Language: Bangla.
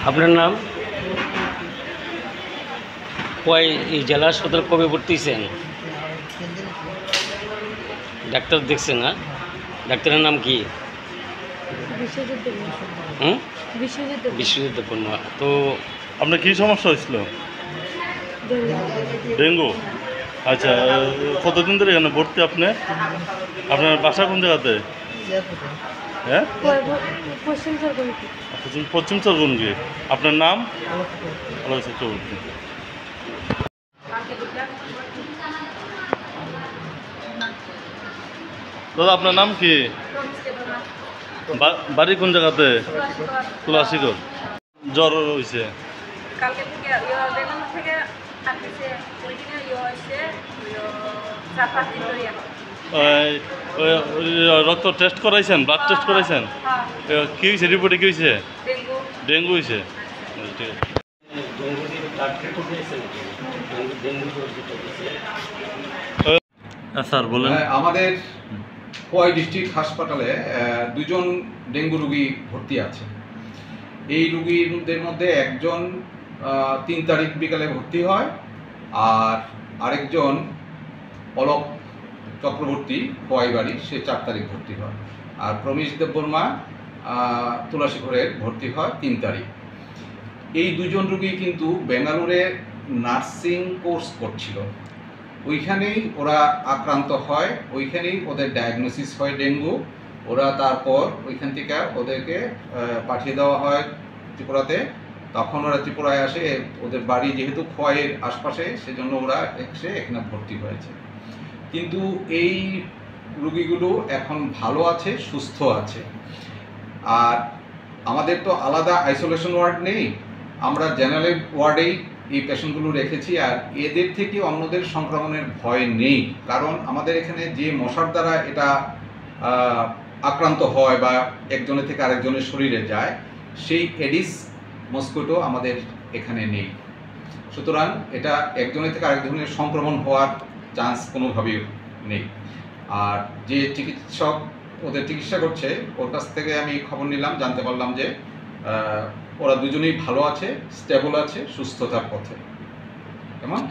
আপনার নাম? কয় এই জেলা হাসপাতাল কবে ভর্তি হয়েছেন? ডাক্তার দেখছেন না? ডাক্তারের নাম কি? বিশ্বজিৎ দেববর্মা। তো আপনার কী সমস্যা হয়েছিল? ডেঙ্গু। আচ্ছা, কতদিন ধরে এখানে ভর্তি আপনি? আপনার বাসা কোন জায়গাতে? হ্যাঁ, পশ্চিম চরগুনকি। আপনার নাম? আলোক চক্রবর্তী। দাদা আপনার নাম কি? বাড়ি কোন জায়গাতে? তুলাসীগড়। জ্বর হয়েছে? রক্ত টেস্ট করাইছেন? ব্লাড টেস্ট করাইছেন? কী হয়েছে? রিপোর্টে কী হয়েছে? ডেঙ্গু হয়েছে। ঠিক আছে স্যার বলেন। আমাদের খোয়াই ডিস্ট্রিক্ট হাসপাতালে দুজন ডেঙ্গু রোগী ভর্তি আছে। এই রোগীদের মধ্যে একজন 3 তারিখ বিকালে ভর্তি হয়, আর আরেকজন অলোক চক্রবর্তী খোয়াই বাড়ি, সে 4 তারিখ ভর্তি হয়। আর প্রমেশ দেববর্মা তুলাসীগড়ের ভর্তি হয় 3 তারিখ। এই দুজন রোগী কিন্তু বেঙ্গালুরে নার্সিং কোর্স করছিল, ওইখানেই ওরা আক্রান্ত হয়, ওইখানেই ওদের ডায়াগনোসিস হয় ডেঙ্গু। ওরা তারপর ওইখান থেকে ওদেরকে পাঠিয়ে দেওয়া হয় ত্রিপুরাতে। তখন ওরা ত্রিপুরায় আসে, ওদের বাড়ি যেহেতু খোয়াইয়ের আশপাশে, সেজন্য ওরা এসে এখানে ভর্তি হয়েছে। কিন্তু এই রোগীগুলো এখন ভালো আছে, সুস্থ আছে। আর আমাদের তো আলাদা আইসোলেশন ওয়ার্ড নেই, আমরা জেনারেল ওয়ার্ডেই এই পেশেন্টগুলো রেখেছি। আর এদের থেকে অন্যদের সংক্রমণের ভয় নেই, কারণ আমাদের এখানে যে মশার দ্বারা এটা আক্রান্ত হয় বা একজনের থেকে আরেকজনের শরীরে যায়, সেই এডিস মস্কিটো আমাদের এখানে নেই। সুতরাং এটা একজনের থেকে আরেকজনের সংক্রমণ হওয়ার চান্স কোনোভাবেই নেই। আর যে চিকিৎসক ওদের চিকিৎসা করছে, ওর কাছ থেকে আমি খবর নিলাম, জানতে পারলাম যে ওরা দুজনেই ভালো আছে, স্টেবল আছে, সুস্থতার পথে। কেমন?